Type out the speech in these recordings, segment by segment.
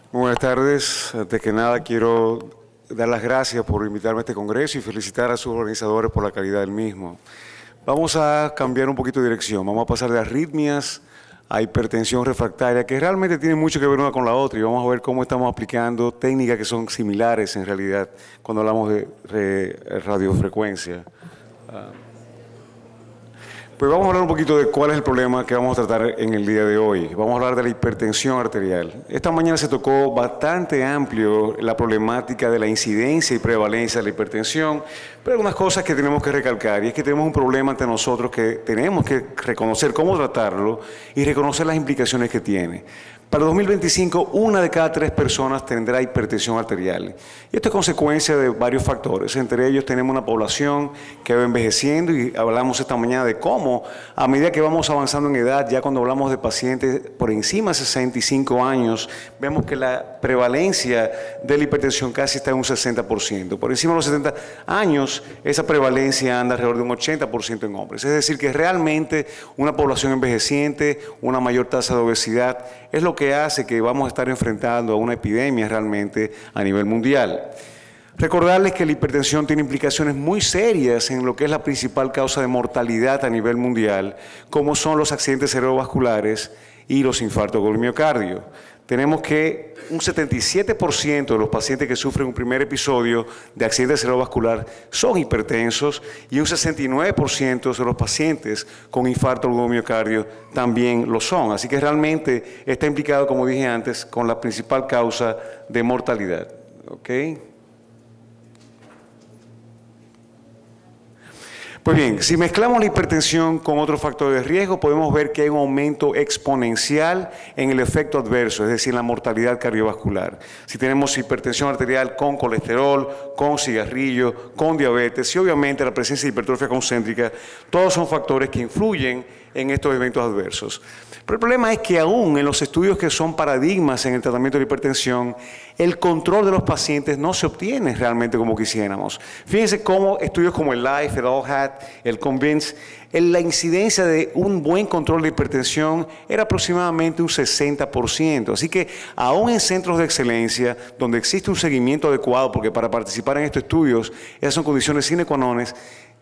Buenas tardes. Antes que nada, quiero dar las gracias por invitarme a este congreso y felicitar a sus organizadores por la calidad del mismo. Vamos a cambiar un poquito de dirección. Vamos a pasar de arritmias a hipertensión refractaria, que realmente tiene mucho que ver una con la otra, y vamos a ver cómo estamos aplicando técnicas que son similares en realidad cuando hablamos de radiofrecuencia. Pues vamos a hablar un poquito de cuál es el problema que vamos a tratar en el día de hoy. Vamos a hablar de la hipertensión arterial. Esta mañana se tocó bastante amplio la problemática de la incidencia y prevalencia de la hipertensión, pero hay algunas cosas que tenemos que recalcar, y es que tenemos un problema ante nosotros que tenemos que reconocer cómo tratarlo y reconocer las implicaciones que tiene. Para 2025, 1 de cada 3 personas tendrá hipertensión arterial. Y esto es consecuencia de varios factores. Entre ellos tenemos una población que va envejeciendo, y hablamos esta mañana de cómo a medida que vamos avanzando en edad, ya cuando hablamos de pacientes por encima de 65 años, vemos que la prevalencia de la hipertensión casi está en un 60%. Por encima de los 70 años, esa prevalencia anda alrededor de un 80% en hombres. Es decir, que realmente una población envejeciente, una mayor tasa de obesidad, es lo que hace que vamos a estar enfrentando a una epidemia realmente a nivel mundial. Recordarles que la hipertensión tiene implicaciones muy serias en lo que es la principal causa de mortalidad a nivel mundial, como son los accidentes cerebrovasculares y los infartos del miocardio. Tenemos que un 77% de los pacientes que sufren un primer episodio de accidente cerebrovascular son hipertensos, y un 69% de los pacientes con infarto del miocardio también lo son. Así que realmente está implicado, como dije antes, con la principal causa de mortalidad. ¿Okay? Pues bien, si mezclamos la hipertensión con otros factores de riesgo, podemos ver que hay un aumento exponencial en el efecto adverso, es decir, la mortalidad cardiovascular. Si tenemos hipertensión arterial con colesterol, con cigarrillo, con diabetes y obviamente la presencia de hipertrofia concéntrica, todos son factores que influyen en estos eventos adversos. Pero el problema es que aún en los estudios que son paradigmas en el tratamiento de la hipertensión, el control de los pacientes no se obtiene realmente como quisiéramos. Fíjense cómo estudios como el LIFE, el ALL-HAT, el CONVINCE, la incidencia de un buen control de hipertensión era aproximadamente un 60%. Así que aún en centros de excelencia, donde existe un seguimiento adecuado, porque para participar en estos estudios, esas son condiciones sine qua non,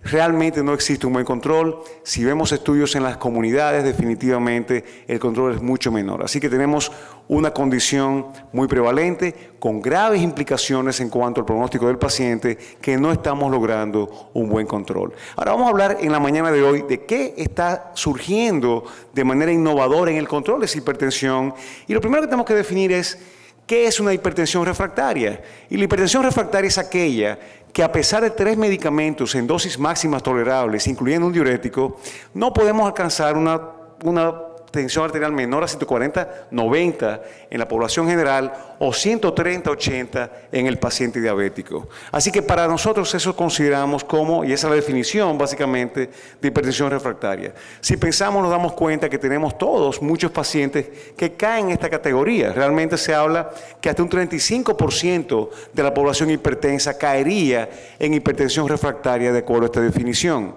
realmente no existe un buen control. Si vemos estudios en las comunidades, definitivamente el control es mucho menor. Así que tenemos una condición muy prevalente, con graves implicaciones en cuanto al pronóstico del paciente, que no estamos logrando un buen control. Ahora vamos a hablar en la mañana de hoy de qué está surgiendo de manera innovadora en el control de esa hipertensión. Y lo primero que tenemos que definir es ¿qué es una hipertensión refractaria? Y la hipertensión refractaria es aquella que, a pesar de 3 medicamentos en dosis máximas tolerables, incluyendo un diurético, no podemos alcanzar una tensión arterial menor a 140/90 en la población general o 130/80 en el paciente diabético. Así que para nosotros eso consideramos como, y esa es la definición básicamente de hipertensión refractaria. Si pensamos, nos damos cuenta que tenemos todos muchos pacientes que caen en esta categoría. Realmente se habla que hasta un 35% de la población hipertensa caería en hipertensión refractaria de acuerdo a esta definición.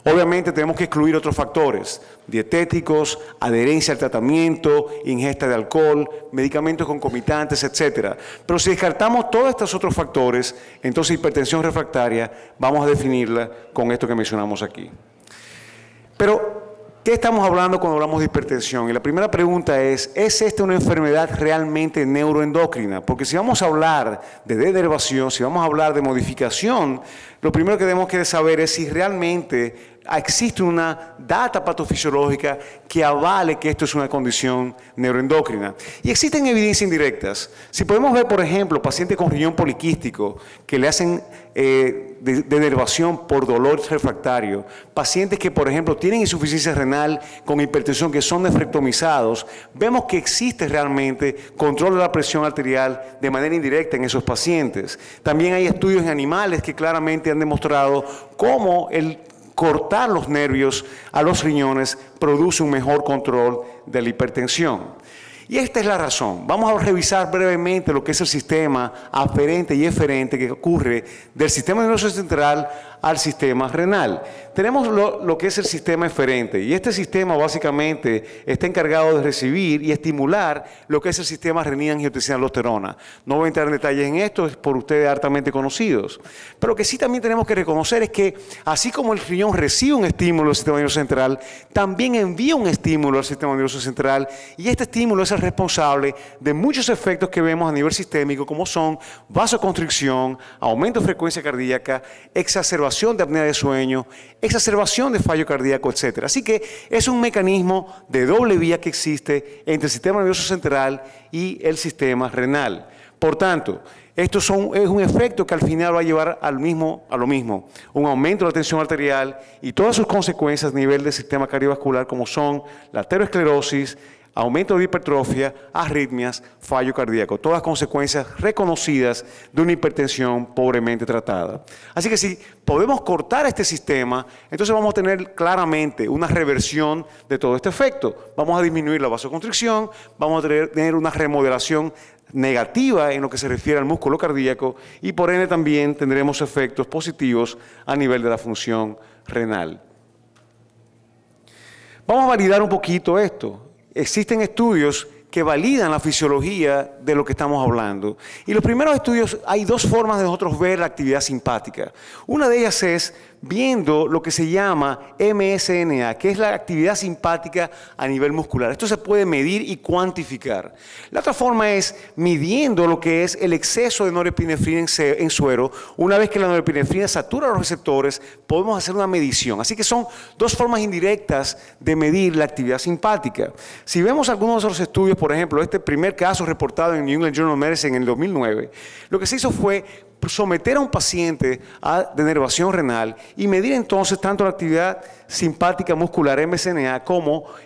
Obviamente tenemos que excluir otros factores, dietéticos, adherencia al tratamiento, ingesta de alcohol, medicamentos concomitantes, etc. Pero si descartamos todos estos otros factores, entonces hipertensión refractaria vamos a definirla con esto que mencionamos aquí. Pero, ¿qué estamos hablando cuando hablamos de hipertensión? Y la primera pregunta ¿es esta una enfermedad realmente neuroendocrina? Porque si vamos a hablar de denervación, si vamos a hablar de modificación, lo primero que tenemos que saber es si realmente existe una data patofisiológica que avale que esto es una condición neuroendocrina. Y existen evidencias indirectas. Si podemos ver, por ejemplo, pacientes con riñón poliquístico que le hacen denervación por dolor refractario, pacientes que, por ejemplo, tienen insuficiencia renal con hipertensión que son nefrectomizados, vemos que existe realmente control de la presión arterial de manera indirecta en esos pacientes. También hay estudios en animales que claramente han demostrado cómo el cortar los nervios a los riñones produce un mejor control de la hipertensión. Y esta es la razón. Vamos a revisar brevemente lo que es el sistema aferente y eferente que ocurre del sistema nervioso central al sistema renal. Tenemos lo que es el sistema eferente, y este sistema básicamente está encargado de recibir y estimular lo que es el sistema renina-angiotensina-aldosterona. No voy a entrar en detalles en esto, es por ustedes hartamente conocidos. Pero lo que sí también tenemos que reconocer es que, así como el riñón recibe un estímulo del sistema nervioso central, también envía un estímulo al sistema nervioso central, y este estímulo es el responsable de muchos efectos que vemos a nivel sistémico, como son vasoconstricción, aumento de frecuencia cardíaca, exacerbación de apnea de sueño, exacerbación de fallo cardíaco, etc. Así que es un mecanismo de doble vía que existe entre el sistema nervioso central y el sistema renal. Por tanto, esto es un efecto que al final va a llevar a lo mismo, un aumento de la tensión arterial y todas sus consecuencias a nivel del sistema cardiovascular, como son la aterosclerosis, aumento de hipertrofia, arritmias, fallo cardíaco, todas consecuencias reconocidas de una hipertensión pobremente tratada. Así que si podemos cortar este sistema, entonces vamos a tener claramente una reversión de todo este efecto. Vamos a disminuir la vasoconstricción, vamos a tener una remodelación negativa en lo que se refiere al músculo cardíaco, y por ende también tendremos efectos positivos a nivel de la función renal. Vamos a validar un poquito esto. Existen estudios que validan la fisiología de lo que estamos hablando. Y los primeros estudios, hay dos formas de nosotros ver la actividad simpática. Una de ellas es viendo lo que se llama MSNA, que es la actividad simpática a nivel muscular. Esto se puede medir y cuantificar. La otra forma es midiendo lo que es el exceso de norepinefrina en suero. Una vez que la norepinefrina satura los receptores, podemos hacer una medición. Así que son dos formas indirectas de medir la actividad simpática. Si vemos algunos de los estudios, por ejemplo, este primer caso reportado en New England Journal of Medicine en el 2009, lo que se hizo fue someter a un paciente a denervación renal y medir entonces tanto la actividad simpática muscular MSNA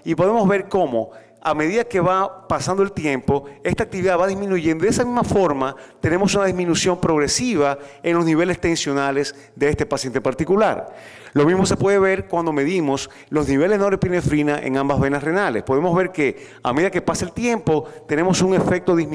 y podemos ver cómo a medida que va pasando el tiempo, esta actividad va disminuyendo. De esa misma forma, tenemos una disminución progresiva en los niveles tensionales de este paciente particular. Lo mismo se puede ver cuando medimos los niveles de norepinefrina en ambas venas renales. Podemos ver que a medida que pasa el tiempo, tenemos un efecto de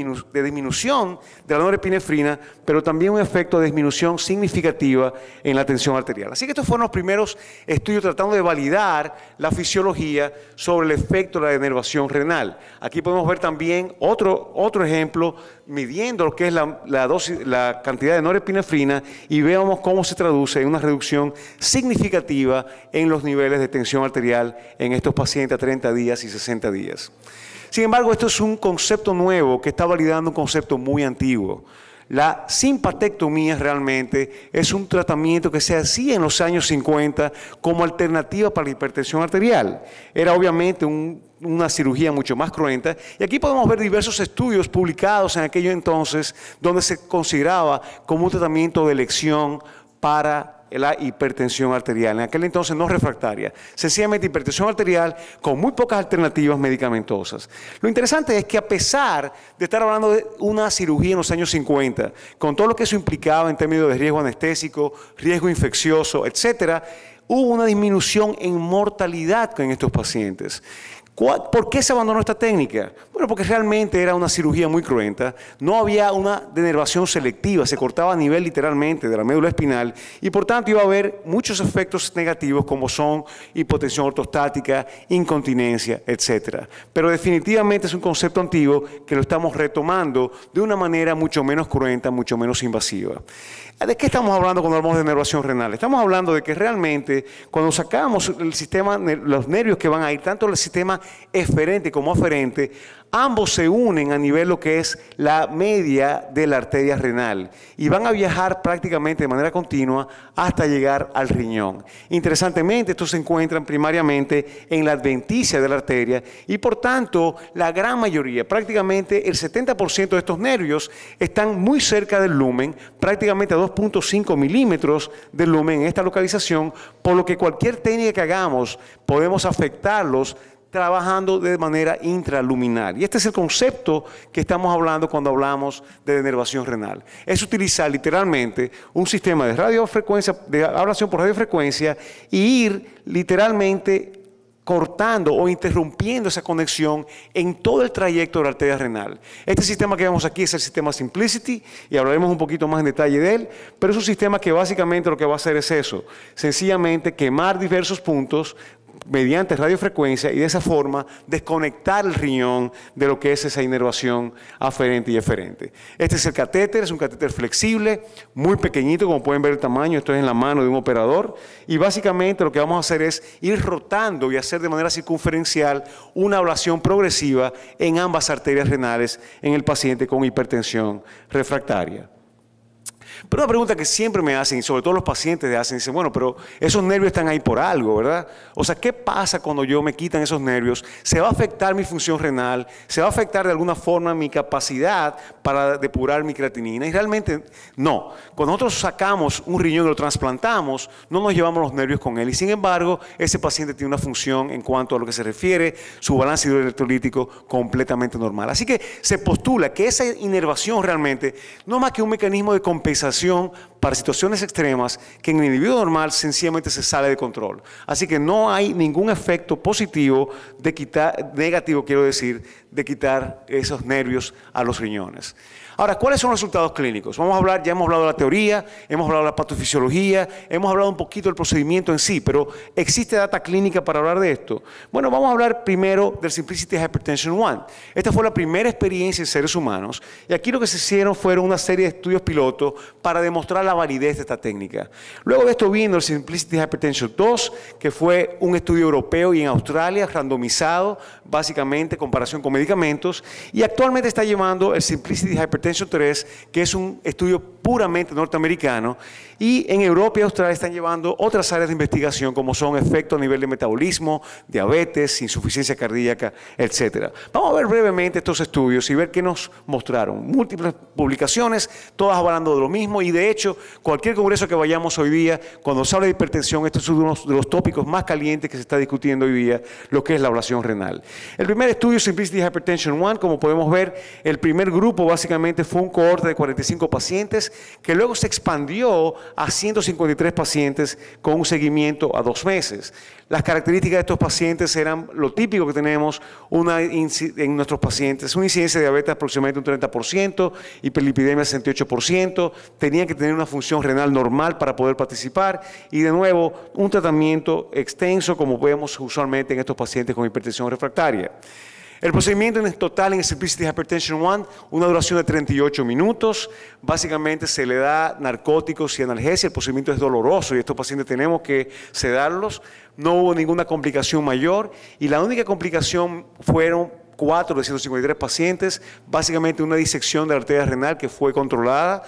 disminución de la norepinefrina, pero también un efecto de disminución significativa en la tensión arterial. Así que estos fueron los primeros estudios tratando de validar la fisiología sobre el efecto de la denervación renal. Aquí podemos ver también otro ejemplo midiendo lo que es la cantidad de norepinefrina, y veamos cómo se traduce en una reducción significativa en los niveles de tensión arterial en estos pacientes a 30 días y 60 días. Sin embargo, esto es un concepto nuevo que está validando un concepto muy antiguo. La simpatectomía realmente es un tratamiento que se hacía en los años 50 como alternativa para la hipertensión arterial. Era obviamente una cirugía mucho más cruenta, y aquí podemos ver diversos estudios publicados en aquello entonces donde se consideraba como un tratamiento de elección para la hipertensión arterial, en aquel entonces no refractaria, sencillamente hipertensión arterial con muy pocas alternativas medicamentosas. Lo interesante es que a pesar de estar hablando de una cirugía en los años 50, con todo lo que eso implicaba en términos de riesgo anestésico, riesgo infeccioso, etcétera, hubo una disminución en mortalidad en estos pacientes. ¿Por qué se abandonó esta técnica? Bueno, porque realmente era una cirugía muy cruenta, no había una denervación selectiva, se cortaba a nivel literalmente de la médula espinal, y por tanto iba a haber muchos efectos negativos como son hipotensión ortostática, incontinencia, etc. Pero definitivamente es un concepto antiguo que lo estamos retomando de una manera mucho menos cruenta, mucho menos invasiva. ¿De qué estamos hablando cuando hablamos de denervación renal? Estamos hablando de que realmente cuando sacamos el sistema, los nervios que van a ir, tanto el sistema eferente como aferente, ambos se unen a nivel lo que es la media de la arteria renal y van a viajar prácticamente de manera continua hasta llegar al riñón. Interesantemente, estos se encuentran primariamente en la adventicia de la arteria y por tanto la gran mayoría, prácticamente el 70% de estos nervios están muy cerca del lumen, prácticamente a 2.5 milímetros del lumen en esta localización, por lo que cualquier técnica que hagamos podemos afectarlos trabajando de manera intraluminal. Y este es el concepto que estamos hablando cuando hablamos de denervación renal. Es utilizar literalmente un sistema de radiofrecuencia, de ablación por radiofrecuencia, y ir literalmente cortando o interrumpiendo esa conexión en todo el trayecto de la arteria renal. Este sistema que vemos aquí es el sistema Symplicity y hablaremos un poquito más en detalle de él, pero es un sistema que básicamente lo que va a hacer es eso, sencillamente quemar diversos puntos mediante radiofrecuencia y de esa forma desconectar el riñón de lo que es esa inervación aferente y eferente. Este es el catéter, es un catéter flexible, muy pequeñito, como pueden ver el tamaño, esto es en la mano de un operador, y básicamente lo que vamos a hacer es ir rotando y hacer de manera circunferencial una ablación progresiva en ambas arterias renales en el paciente con hipertensión refractaria. Pero una pregunta que siempre me hacen, y sobre todo los pacientes hacen, dicen, bueno, pero esos nervios están ahí por algo, ¿verdad? O sea, ¿qué pasa cuando me quitan esos nervios? ¿Se va a afectar mi función renal? ¿Se va a afectar de alguna forma mi capacidad para depurar mi creatinina? Y realmente no. Cuando nosotros sacamos un riñón y lo trasplantamos, no nos llevamos los nervios con él. Y sin embargo, ese paciente tiene una función en cuanto a lo que se refiere, su balance hidroelectrolítico completamente normal. Así que se postula que esa inervación realmente no es más que un mecanismo de compensación para situaciones extremas que en el individuo normal sencillamente se sale de control. Así que no hay ningún efecto positivo de quitar, negativo quiero decir, de quitar esos nervios a los riñones. Ahora, ¿cuáles son los resultados clínicos? Vamos a hablar, ya hemos hablado de la teoría, hemos hablado de la patofisiología, hemos hablado un poquito del procedimiento en sí, pero ¿existe data clínica para hablar de esto? Bueno, vamos a hablar primero del Symplicity Hypertension 1. Esta fue la primera experiencia en seres humanos y aquí lo que se hicieron fueron una serie de estudios pilotos para demostrar la validez de esta técnica. Luego de esto vino el Symplicity Hypertension 2, que fue un estudio europeo y en Australia, randomizado, básicamente, comparación con medicamentos, y actualmente está llevando el Symplicity Hypertension 3, que es un estudio puramente norteamericano, y en Europa y Australia están llevando otras áreas de investigación como son efectos a nivel de metabolismo, diabetes, insuficiencia cardíaca, etc. Vamos a ver brevemente estos estudios y ver qué nos mostraron. Múltiples publicaciones, todas hablando de lo mismo, y de hecho, cualquier congreso que vayamos hoy día, cuando se habla de hipertensión, esto es uno de los tópicos más calientes que se está discutiendo hoy día, lo que es la ablación renal. El primer estudio, Symplicity Hypertension 1, como podemos ver, el primer grupo básicamente fue un cohorte de 45 pacientes que luego se expandió a 153 pacientes con un seguimiento a 2 meses. Las características de estos pacientes eran lo típico que tenemos en nuestros pacientes, una incidencia de diabetes aproximadamente un 30%, hiperlipidemia 68%, tenían que tener una función renal normal para poder participar y de nuevo un tratamiento extenso como vemos usualmente en estos pacientes con hipertensión refractaria. El procedimiento en total en el Symplicity Hypertension 1, una duración de 38 minutos. Básicamente se le da narcóticos y analgesia. El procedimiento es doloroso y estos pacientes tenemos que sedarlos. No hubo ninguna complicación mayor y la única complicación fueron 4 de 153 pacientes, básicamente una disección de la arteria renal que fue controlada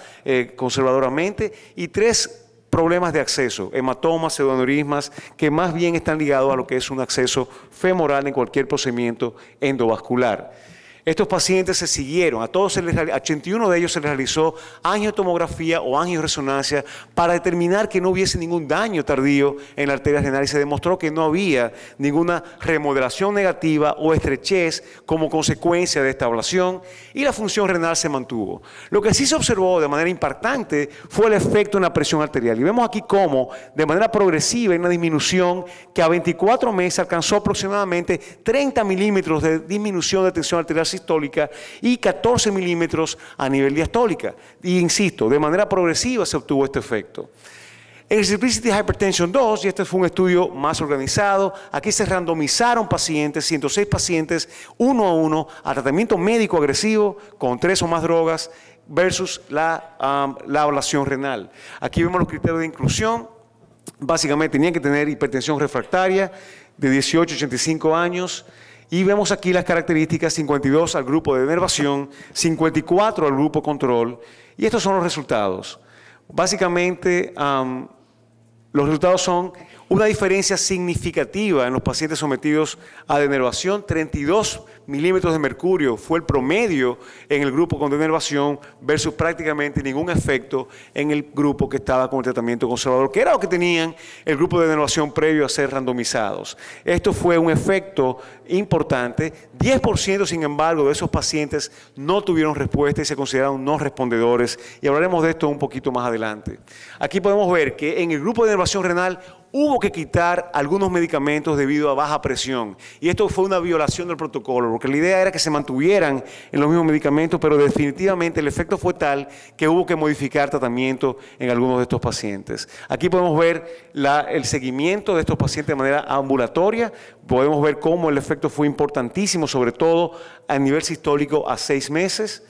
conservadoramente y 3 problemas de acceso, hematomas, pseudoaneurismas, que más bien están ligados a lo que es un acceso femoral en cualquier procedimiento endovascular. Estos pacientes se siguieron, a 81 de ellos se les realizó angiotomografía o angioresonancia para determinar que no hubiese ningún daño tardío en la arteria renal y se demostró que no había ninguna remodelación negativa o estrechez como consecuencia de esta ablación y la función renal se mantuvo. Lo que sí se observó de manera impactante fue el efecto en la presión arterial y vemos aquí cómo de manera progresiva hay una disminución que a 24 meses alcanzó aproximadamente 30 milímetros de disminución de tensión arterial sistólica y 14 milímetros a nivel diastólica. Y insisto, de manera progresiva se obtuvo este efecto. En el Symplicity Hypertension 2, y este fue un estudio más organizado, aquí se randomizaron pacientes, 106 pacientes, uno a uno, a tratamiento médico agresivo con 3 o más drogas versus la ablación renal. Aquí vemos los criterios de inclusión. Básicamente tenían que tener hipertensión refractaria de 18 a 85 años. Y vemos aquí las características, 52 al grupo de denervación, 54 al grupo control. Y estos son los resultados. Básicamente, los resultados son una diferencia significativa en los pacientes sometidos a denervación. 32 milímetros de mercurio fue el promedio en el grupo con denervación versus prácticamente ningún efecto en el grupo que estaba con el tratamiento conservador, que era lo que tenían el grupo de denervación previo a ser randomizados. Esto fue un efecto importante. 10% sin embargo de esos pacientes no tuvieron respuesta y se consideraron no respondedores y hablaremos de esto un poquito más adelante. Aquí podemos ver que en el grupo de denervación renal hubo que quitar algunos medicamentos debido a baja presión. Y esto fue una violación del protocolo, porque la idea era que se mantuvieran en los mismos medicamentos, pero definitivamente el efecto fue tal que hubo que modificar tratamiento en algunos de estos pacientes. Aquí podemos ver el seguimiento de estos pacientes de manera ambulatoria. Podemos ver cómo el efecto fue importantísimo, sobre todo a nivel sistólico a 6 meses,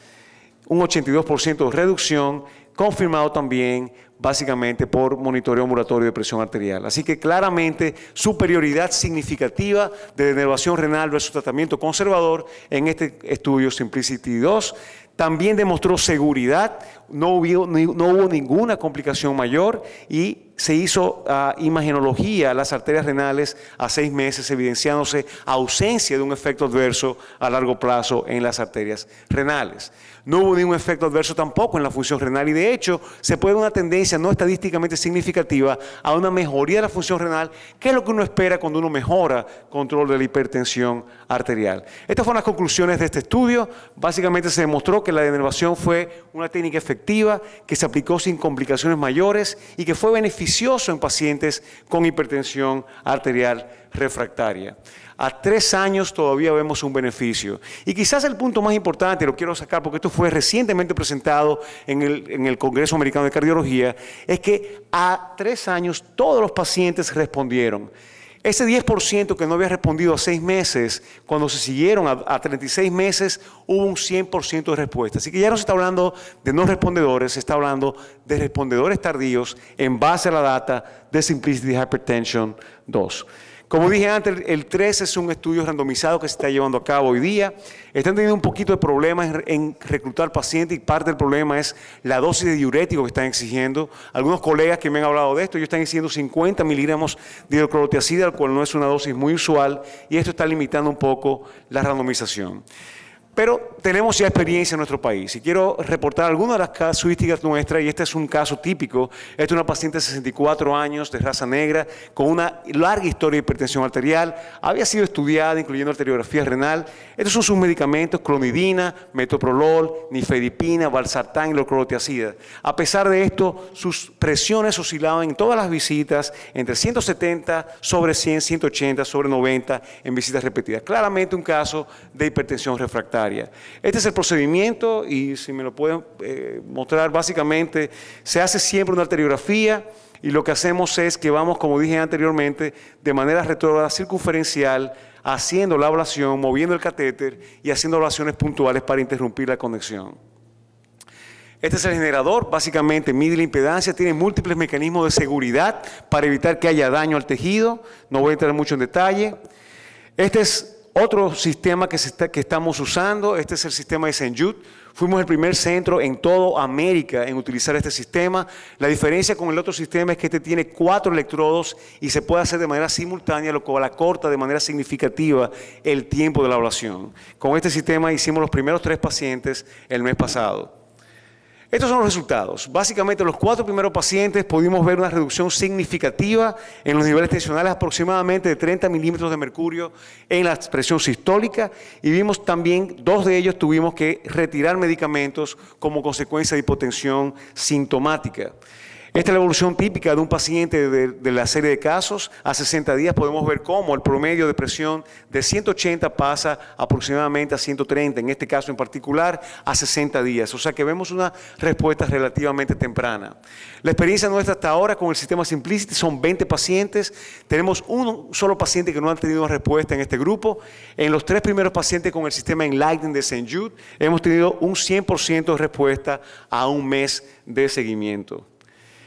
un 82% de reducción, confirmado también básicamente por monitoreo ambulatorio de presión arterial. Así que claramente superioridad significativa de denervación renal versus tratamiento conservador en este estudio Simplicity 2. También demostró seguridad, no hubo ninguna complicación mayor y se hizo imagenología a las arterias renales a 6 meses, evidenciándose ausencia de un efecto adverso a largo plazo en las arterias renales. No hubo ningún efecto adverso tampoco en la función renal y de hecho se puede ver una tendencia no estadísticamente significativa a una mejoría de la función renal, que es lo que uno espera cuando uno mejora control de la hipertensión arterial. Estas fueron las conclusiones de este estudio. Básicamente se demostró que la denervación fue una técnica efectiva, que se aplicó sin complicaciones mayores y que fue beneficioso en pacientes con hipertensión arterial refractaria. A 3 años todavía vemos un beneficio. Y quizás el punto más importante, lo quiero sacar porque esto fue recientemente presentado en el Congreso Americano de Cardiología, es que a 3 años todos los pacientes respondieron. Ese 10% que no había respondido a 6 meses, cuando se siguieron a 36 meses, hubo un 100% de respuesta. Así que ya no se está hablando de no respondedores, se está hablando de respondedores tardíos en base a la data de Simplicity Hypertension 2. Como dije antes, el 3 es un estudio randomizado que se está llevando a cabo hoy día. Están teniendo un poquito de problemas en reclutar pacientes y parte del problema es la dosis de diurético que están exigiendo. Algunos colegas que me han hablado de esto, ellos están exigiendo 50 miligramos de hidroclorotiazida, al cual no es una dosis muy usual, y esto está limitando un poco la randomización. Pero tenemos ya experiencia en nuestro país y quiero reportar algunas de las casuísticas nuestras y este es un caso típico. Esta es una paciente de 64 años de raza negra con una larga historia de hipertensión arterial. Había sido estudiada incluyendo arteriografía renal. Estos son sus medicamentos: clonidina, metoprolol, nifedipina, valsartán y hidroclorotiazida. A pesar de esto, sus presiones oscilaban en todas las visitas entre 170 sobre 100, 180 sobre 90 en visitas repetidas. Claramente un caso de hipertensión refractaria. Este es el procedimiento y si me lo pueden mostrar, básicamente se hace siempre una arteriografía y lo que hacemos es que vamos, como dije anteriormente, de manera retrógrada circunferencial, haciendo la ablación, moviendo el catéter y haciendo ablaciones puntuales para interrumpir la conexión. Este es el generador, básicamente mide la impedancia, tiene múltiples mecanismos de seguridad para evitar que haya daño al tejido, no voy a entrar mucho en detalle. Este es otro sistema que estamos usando, este es el sistema de St. Jude. Fuimos el primer centro en toda América en utilizar este sistema. La diferencia con el otro sistema es que este tiene 4 electrodos y se puede hacer de manera simultánea, lo cual acorta de manera significativa el tiempo de la ablación. Con este sistema hicimos los primeros 3 pacientes el mes pasado. Estos son los resultados. Básicamente, los 4 primeros pacientes pudimos ver una reducción significativa en los niveles tensionales, aproximadamente de 30 milímetros de mercurio en la presión sistólica, y vimos también 2 de ellos tuvimos que retirar medicamentos como consecuencia de hipotensión sintomática. Esta es la evolución típica de un paciente de la serie de casos. A 60 días podemos ver cómo el promedio de presión de 180 pasa aproximadamente a 130, en este caso en particular a 60 días. O sea que vemos una respuesta relativamente temprana. La experiencia nuestra hasta ahora con el sistema Simplicity son 20 pacientes. Tenemos un solo paciente que no ha tenido respuesta en este grupo. En los 3 primeros pacientes con el sistema Enlighten de St. Jude hemos tenido un 100% de respuesta a un mes de seguimiento.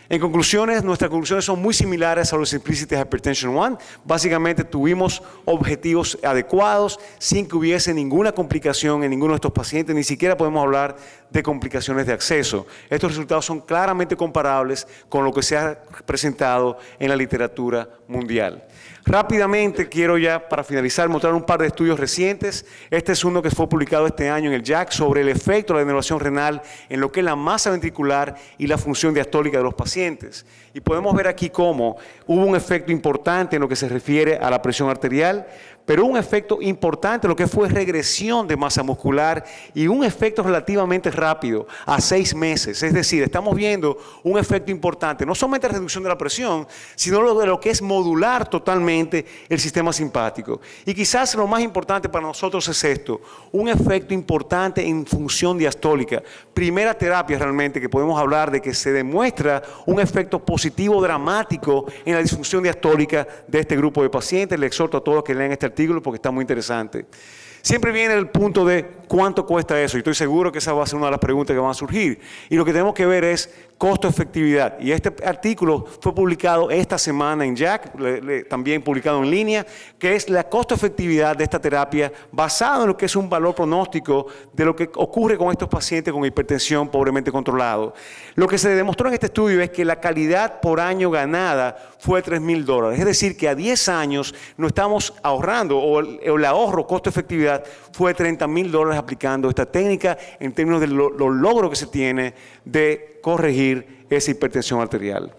En conclusiones, nuestras conclusiones son muy similares a los Simplicity Hypertension 1. Básicamente tuvimos objetivos adecuados sin que hubiese ninguna complicación en ninguno de estos pacientes, ni siquiera podemos hablar de complicaciones de acceso. Estos resultados son claramente comparables con lo que se ha presentado en la literatura mundial. Rápidamente quiero ya, para finalizar, mostrar un par de estudios recientes. Este es uno que fue publicado este año en el JACC sobre el efecto de la denervación renal en lo que es la masa ventricular y la función diastólica de los pacientes. Y podemos ver aquí cómo hubo un efecto importante en lo que se refiere a la presión arterial, pero un efecto importante en lo que fue regresión de masa muscular y un efecto relativamente rápido, a 6 meses. Es decir, estamos viendo un efecto importante, no solamente la reducción de la presión, sino de lo que es modular totalmente el sistema simpático. Y quizás lo más importante para nosotros es esto, un efecto importante en función diastólica. Primera terapia realmente que podemos hablar de que se demuestra un efecto positivo dramático en la disfunción diastólica de este grupo de pacientes. Les exhorto a todos que lean este artículo porque está muy interesante. Siempre viene el punto de cuánto cuesta eso y estoy seguro que esa va a ser una de las preguntas que van a surgir. Y lo que tenemos que ver es costo-efectividad. Y este artículo fue publicado esta semana en JACC, también publicado en línea, que es la costo-efectividad de esta terapia basado en lo que es un valor pronóstico de lo que ocurre con estos pacientes con hipertensión pobremente controlado. Lo que se demostró en este estudio es que la calidad por año ganada fue $3,000. Es decir, que a 10 años no estamos ahorrando, o el ahorro costo-efectividad fue $30,000 aplicando esta técnica en términos de los logros que se tiene de corregir esa hipertensión arterial.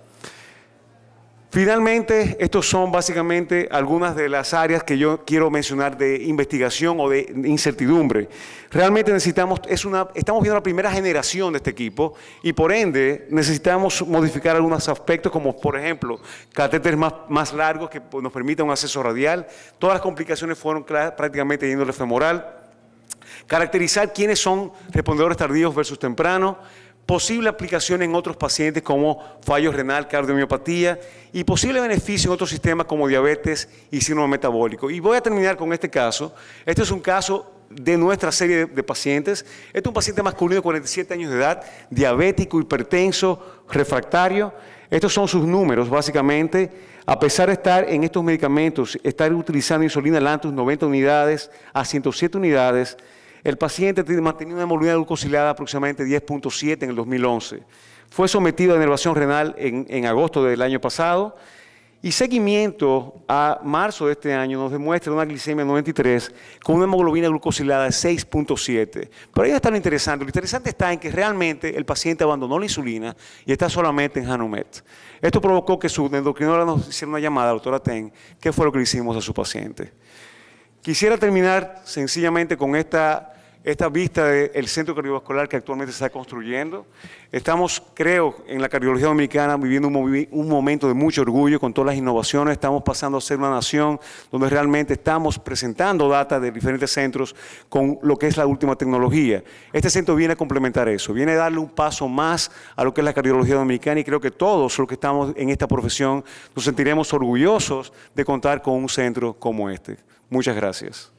Finalmente, estos son básicamente algunas de las áreas que yo quiero mencionar de investigación o de incertidumbre. Realmente estamos viendo la primera generación de este equipo y por ende necesitamos modificar algunos aspectos como por ejemplo catéteres más largos que nos permitan un acceso radial. Todas las complicaciones fueron prácticamente de índole femoral. Caracterizar quiénes son respondedores tardíos versus tempranos. Posible aplicación en otros pacientes como fallo renal, cardiomiopatía y posible beneficio en otros sistemas como diabetes y síndrome metabólico. Y voy a terminar con este caso. Este es un caso de nuestra serie de pacientes. Este es un paciente masculino de 47 años de edad, diabético, hipertenso, refractario. Estos son sus números, básicamente. A pesar de estar en estos medicamentos, estar utilizando insulina Lantus 90 unidades a 107 unidades, el paciente mantenía una hemoglobina glucosilada aproximadamente 10.7 en el 2011. Fue sometido a inervación renal en agosto del año pasado y seguimiento a marzo de este año nos demuestra una glicemia 93 con una hemoglobina glucosilada de 6.7. Pero ahí está lo interesante. Lo interesante está en que realmente el paciente abandonó la insulina y está solamente en Hanumet. Esto provocó que su endocrinóloga nos hiciera una llamada, la doctora Ten, qué fue lo que le hicimos a su paciente. Quisiera terminar sencillamente con esta vista del centro cardiovascular que actualmente se está construyendo. Estamos, creo, en la cardiología dominicana viviendo un momento de mucho orgullo con todas las innovaciones. Estamos pasando a ser una nación donde realmente estamos presentando data de diferentes centros con lo que es la última tecnología. Este centro viene a complementar eso, viene a darle un paso más a lo que es la cardiología dominicana y creo que todos los que estamos en esta profesión nos sentiremos orgullosos de contar con un centro como este. Muchas gracias.